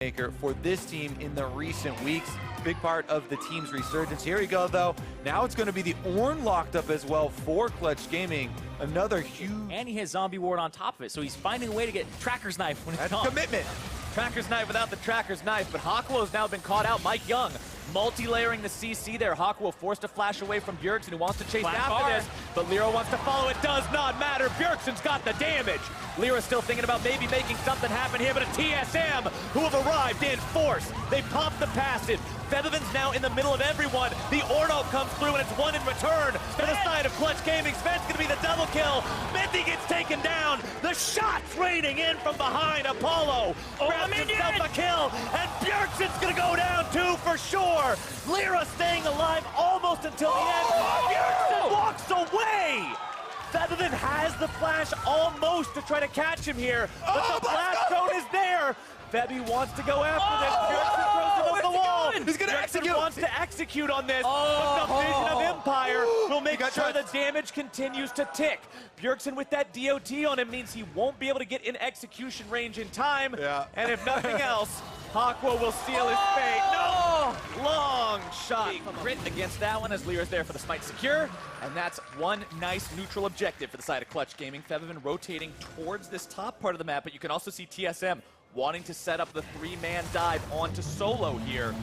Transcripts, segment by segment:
maker for this team in the recent weeks. Big part of the team's resurgence. Here we go, though. Now it's going to be the Ornn locked up as well for Clutch Gaming. Another huge... And he has Zombie Ward on top of it, so he's finding a way to get Tracker's Knife when it's That's commitment. Tracker's Knife without the Tracker's Knife, but Hakuo's now been caught out. Mike Young multi-layering the CC there. Hakuo forced to flash away from Bjergsen, who wants to chase after this, but Lyra wants to follow. It does not matter. Bjergsen's got the damage. Lyra's still thinking about maybe making something happen here, but a TSM who have arrived in force. They pop the passive. Feathervin's now in the middle of everyone. The Orno comes through, and it's one in return for the side of Clutch Gaming. Sven's gonna be the double kill. Minty gets taken down. The shots raining in from behind. Apollo grabs himself a kill, and Bjergsen's gonna go down too for sure. Lyra staying alive almost until the end. Bjergsen walks away. Feathervin has the flash almost to try to catch him here, but the blast zone is there. Febby wants to go after this. Bjergsen throws him off the wall. He's gonna execute. Wants to execute on this, but the Vision of Empire will make sure the damage continues to tick. Bjergsen with that DOT on him means he won't be able to get in execution range in time. Yeah. And if nothing else, Hakuo will seal his fate. No! Long shot. Crit against that one as Lyra's there for the smite secure. And that's one nice neutral objective for the side of Clutch Gaming. Feathervin rotating towards this top part of the map, but you can also see TSM wanting to set up the three-man dive onto Solo here.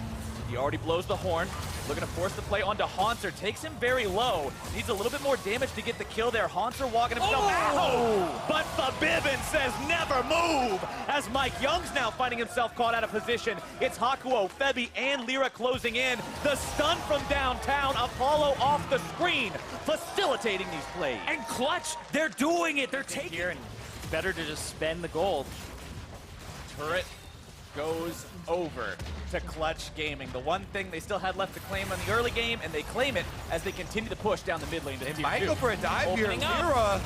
He already blows the horn, looking to force the play onto Haunter. Takes him very low. Needs a little bit more damage to get the kill there. Haunter walking himself out. But Fabibin says never move as Mike Young's now finding himself caught out of position. It's Hakuo, Febby, and Lyra closing in. The stun from downtown. Apollo off the screen, facilitating these plays. And Clutch, they're doing it. They're taking here, and better to just spend the gold. Turret goes over to Clutch Gaming. The one thing they still had left to claim in the early game, and they claim it as they continue to push down the mid lane. They might go for a dive here. Lyra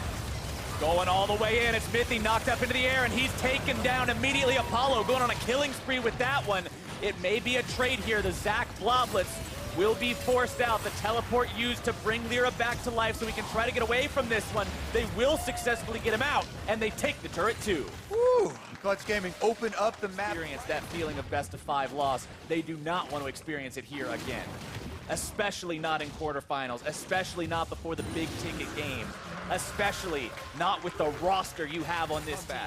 going all the way in. It's Mithy knocked up into the air, and he's taken down immediately. Apollo going on a killing spree with that one. It may be a trade here. The Zac Bloblets will be forced out. The teleport used to bring Lyra back to life so we can try to get away from this one. They will successfully get him out, and they take the turret too. Woo! Clutch Gaming open up the map. Experience that feeling of best of 5 loss. They do not want to experience it here again. Especially not in quarterfinals, especially not before the big ticket game, especially not with the roster you have on this team.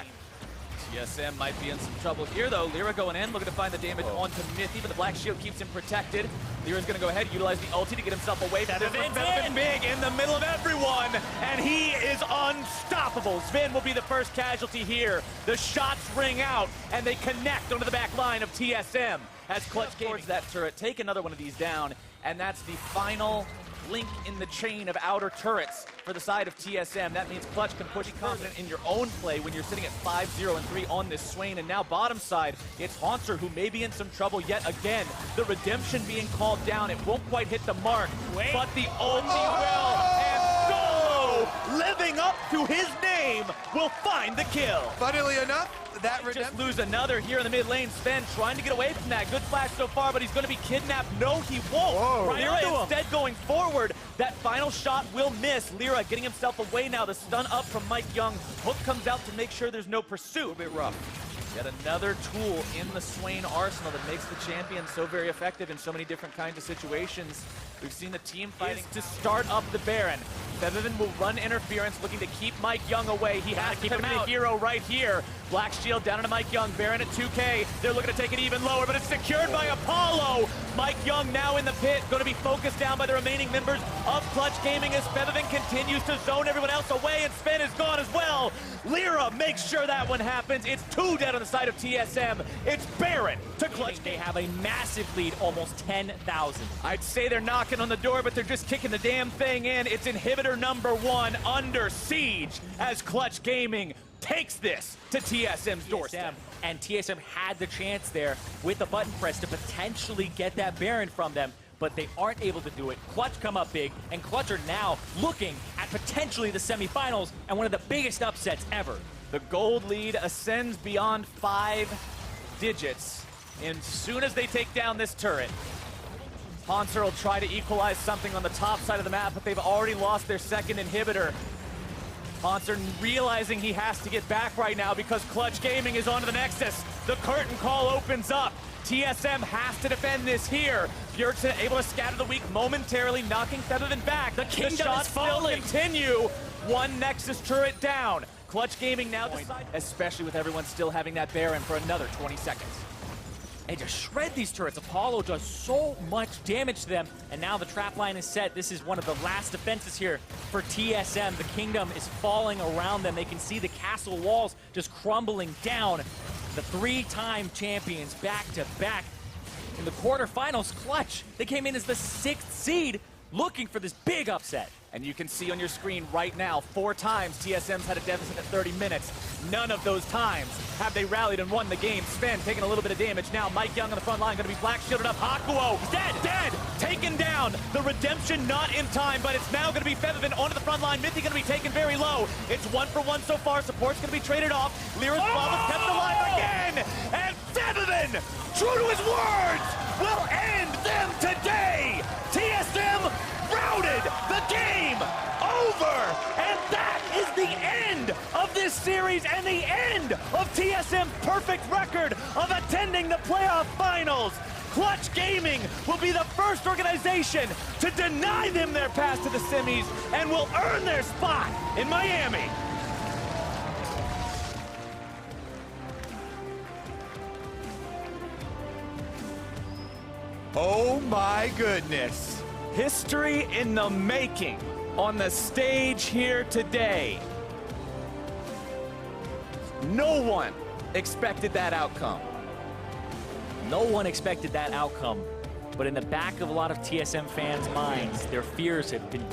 TSM might be in some trouble here though. Lyra going in, looking to find the damage onto Mithy, but the Black Shield keeps him protected. Lyra's gonna go ahead, utilize the ulti to get himself away from Feathervin big in the middle of everyone, and he is unstoppable. Sven will be the first casualty here. The shots ring out, and they connect onto the back line of TSM as Clutch towards that turret. Take another one of these down, and that's the final link in the chain of outer turrets for the side of TSM. That means Clutch can push confident in your own play when you're sitting at 5-0 and 3 on this Swain. And now bottom side, it's Haunter who may be in some trouble yet again. The redemption being called down. It won't quite hit the mark, but the ulti will. And Solo, living up to his name, will find the kill. Funnily enough, that just lose another here in the mid lane. Sven trying to get away from that. Good flash so far, but he's going to be kidnapped. No, he won't. Lyra instead going forward. That final shot will miss. Lyra getting himself away now. The stun up from Mike Young. Hook comes out to make sure there's no pursuit. A bit rough. Yet another tool in the Swain arsenal that makes the champion so very effective in so many different kinds of situations. We've seen the team fighting to start up the Baron. Feathervin will run interference, looking to keep Mike Young away. He has to keep him a hero right here. Black Shield down into Mike Young. Baron at 2K. They're looking to take it even lower, but it's secured by Apollo. Mike Young now in the pit, going to be focused down by the remaining members of Clutch Gaming as Feathervin continues to zone everyone else away, and Sven is gone as well. Lyra makes sure that one happens. It's 2 dead on the side of TSM. It's Baron to Clutch. They have a massive lead, almost 10,000. I'd say they're knocking on the door, but they're just kicking the damn thing in. It's inhibitor number 1 under siege as Clutch Gaming takes this to TSM's doorstep. And TSM had the chance there with a button press to potentially get that Baron from them, but they aren't able to do it. Clutch come up big, and Clutch are now looking at potentially the semifinals and one of the biggest upsets ever. The gold lead ascends beyond 5 digits, and as soon as they take down this turret, Haunter will try to equalize something on the top side of the map, but they've already lost their second inhibitor. Haunter realizing he has to get back right now because Clutch Gaming is onto the Nexus. The curtain call opens up. TSM has to defend this here. Bjergsen able to scatter the weak momentarily, knocking Featherman back. The Kingdom shots is falling. still continue. One Nexus turret down. Clutch Gaming now decide, especially with everyone still having that Baron for another 20 seconds. And just shred these turrets. Apollo does so much damage to them. And now the trap line is set. This is one of the last defenses here for TSM. The Kingdom is falling around them. They can see the castle walls just crumbling down. The three-time champions back-to-back. In the quarterfinals, Clutch, they came in as the 6th seed, looking for this big upset. And you can see on your screen right now, 4 times TSM's had a deficit at 30 minutes. None of those times have they rallied and won the game. Sven taking a little bit of damage now. Mike Young on the front line, going to be black shielded up. Hakuo, dead, taken down. The redemption not in time, but it's now going to be Featherman onto the front line. Mythy going to be taken very low. It's 1 for 1 so far. Support's going to be traded off. Lyra's bomb is kept alive again. And Featherman, true to his words, will end them today. TSM routed the game over, and that is the end of this series and the end of TSM's perfect record of attending the playoff finals. Clutch Gaming will be the first organization to deny them their pass to the semis and will earn their spot in Miami. Oh my goodness. History in the making on the stage here today. No one expected that outcome. No one expected that outcome. But in the back of a lot of TSM fans' minds, their fears have been